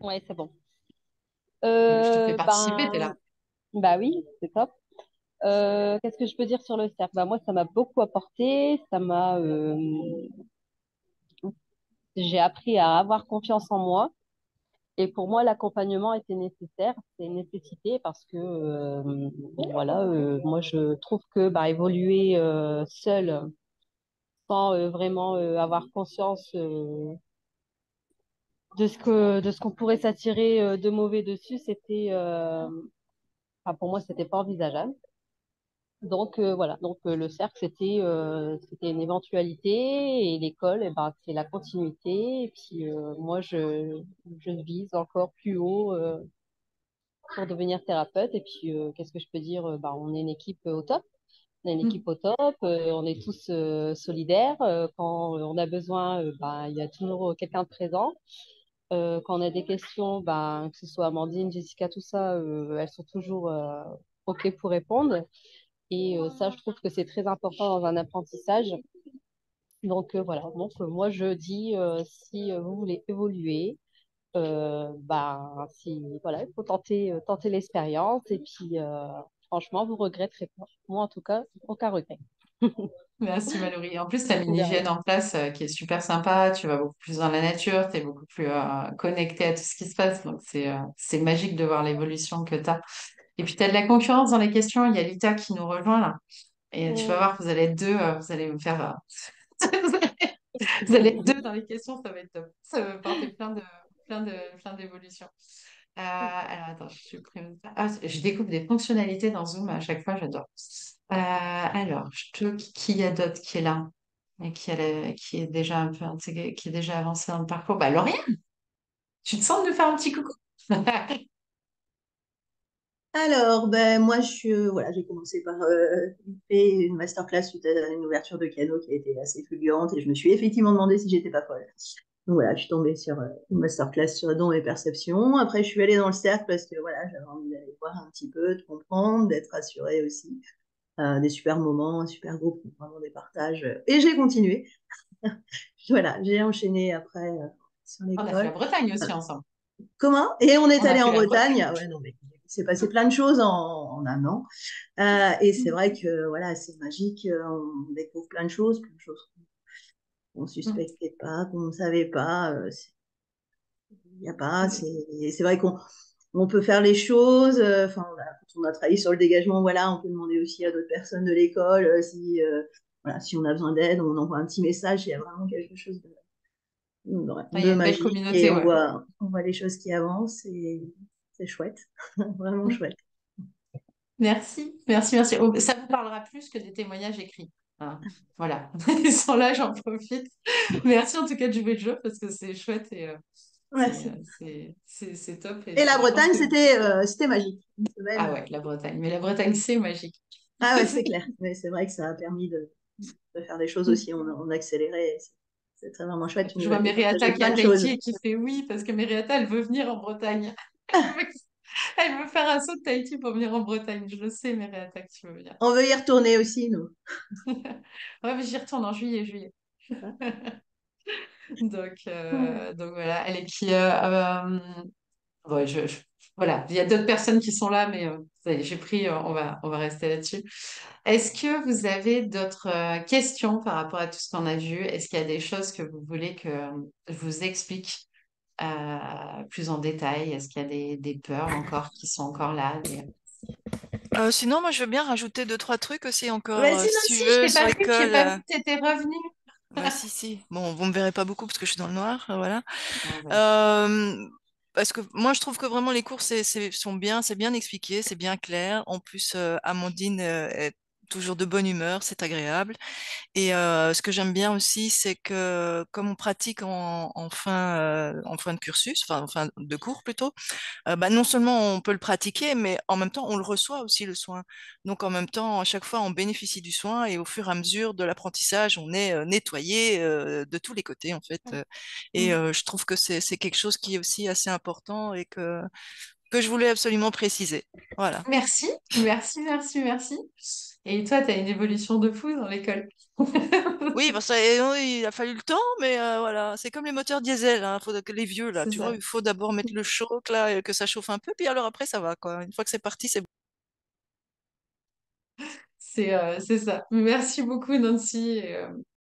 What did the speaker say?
Ouais, c'est bon. Je te fais Euh, participer, t'es là. ben, bah oui, c'est top. Qu'est-ce que je peux dire sur le cercle? Bah, moi, ça m'a beaucoup apporté. J'ai appris à avoir confiance en moi. Et pour moi, l'accompagnement était nécessaire. C'est une nécessité parce que, voilà, moi, je trouve que bah, évoluer seul sans vraiment avoir conscience de ce qu'on pourrait s'attirer de mauvais dessus, enfin, pour moi, c'était pas envisageable. Donc voilà, donc le cercle c'était une éventualité et l'école c'est la continuité et puis moi je vise encore plus haut pour devenir thérapeute et puis qu'est-ce que je peux dire on est une équipe au top. On est une équipe au top, on est tous solidaires. Quand on a besoin, il y a toujours quelqu'un de présent. Quand on a des questions, que ce soit Amandine, Jessica, tout ça, elles sont toujours OK pour répondre. Et ça, je trouve que c'est très important dans un apprentissage. Donc voilà, donc moi je dis si vous voulez évoluer, si voilà, il faut tenter l'expérience et puis franchement vous regretterez pas. Moi en tout cas, aucun regret. Merci Mallory. En plus, tu as mis une De hygiène rien. en place qui est super sympa. Tu vas beaucoup plus dans la nature, tu es beaucoup plus connecté à tout ce qui se passe. Donc, c'est magique de voir l'évolution que tu as. Et puis, tu as de la concurrence dans les questions. Il y a Lita qui nous rejoint là. Et tu vas Mm. voir que vous allez être deux. Vous allez me faire. Vous allez vous allez être deux dans les questions. Ça va être top. Ça va porter plein d'évolutions. Alors, attends, je supprime ça. Ah, je découvre des fonctionnalités dans Zoom à chaque fois. J'adore. Alors, qui y a d'autre qui est là et qui est déjà un peu intégré, qui est déjà avancé dans le parcours? Bah, Lauriane, tu te sens de nous faire un petit coucou? Alors, ben, moi, voilà, j'ai commencé par faire une masterclass suite à une ouverture de canaux qui a été assez fulgurante et je me suis effectivement demandé si j'étais pas folle. Donc voilà, je suis tombée sur une masterclass sur don et perception. Après, je suis allée dans le cercle parce que voilà, j'avais envie d'aller voir un petit peu, de comprendre, d'être rassurée aussi. Des super moments, un super groupe, vraiment des partages. Et j'ai continué. Voilà, j'ai enchaîné après sur On a fait la l'école. Bretagne Euh, aussi ensemble. Comment? Et on est On a allé fait en la Bretagne. Bretagne. Ah ouais, non, mais il s'est passé plein de choses en un an. Et c'est vrai que voilà, c'est magique. On découvre plein de choses qu'on ne suspectait pas, qu'on ne savait pas. Il n'y a pas. C'est vrai qu'on peut faire les choses. Enfin, voilà, quand on a travaillé sur le dégagement, voilà, on peut demander aussi à d'autres personnes de l'école si, voilà, si on a besoin d'aide, on envoie un petit message. Il y a vraiment quelque chose Il y de a une belle magique et communauté, ouais. on voit les choses qui avancent et c'est chouette, vraiment chouette. Merci, merci, merci. Oh, ça vous parlera plus que des témoignages écrits. Hein. Voilà, ils sont là, j'en profite. Merci en tout cas de jouer le jeu parce que c'est chouette et Merci. c'est top. Et la Je pense Bretagne, que. c'était magique. Une Ah semaine. ouais, la Bretagne. Mais la Bretagne, c'est magique. Ah ouais, c'est clair. Mais c'est vrai que ça a permis de faire des choses aussi en accéléré. C'est très vraiment chouette. Tu Je nous as vois fait Myriata partager qui est plein à de Tahiti choses. et qui fait oui, parce que Myriata, elle veut venir en Bretagne. Elle veut faire un saut de Tahiti pour venir en Bretagne. Je le sais, Myriata, que tu veux venir. On veut y retourner aussi, nous. Ouais, mais j'y retourne en juillet. Donc voilà, elle est qui. Ouais, voilà, il y a d'autres personnes qui sont là, mais ça y est, j'ai pris, on va rester là-dessus. Est-ce que vous avez d'autres questions par rapport à tout ce qu'on a vu? Est-ce qu'il y a des choses que vous voulez que je vous explique plus en détail? Est-ce qu'il y a des peurs encore qui sont encore là? Sinon, moi, je veux bien rajouter deux, trois trucs aussi encore, Vas-y, non, si tu si, je veux, t'ai sur pas vu, j'ai l'école. pas vu que t'étais revenu. Bah, si, si. Bon, vous me verrez pas beaucoup parce que je suis dans le noir, voilà. Ah, ouais. Euh, Parce que moi, je trouve que vraiment les cours sont bien, c'est bien expliqué, c'est bien clair. En plus, Amandine est toujours de bonne humeur, c'est agréable. Et ce que j'aime bien aussi, c'est que comme on pratique en fin de cursus, enfin en fin de cours plutôt, bah, non seulement on peut le pratiquer, mais en même temps on le reçoit aussi le soin. Donc en même temps, à chaque fois, on bénéficie du soin et au fur et à mesure de l'apprentissage, on est nettoyé de tous les côtés en fait. Et Mm. je trouve que c'est quelque chose qui est aussi assez important et que je voulais absolument préciser. Voilà. Merci, merci, merci, merci. Et toi, tu as une évolution de fou dans l'école. Oui, il a fallu le temps, mais voilà, c'est comme les moteurs diesel, hein, faut que les vieux là, C'est tu vois, ça. il faut d'abord mettre le choc là, et que ça chauffe un peu, puis alors après ça va quoi. Une fois que c'est parti, c'est bon. C'est ça. Merci beaucoup, Nancy.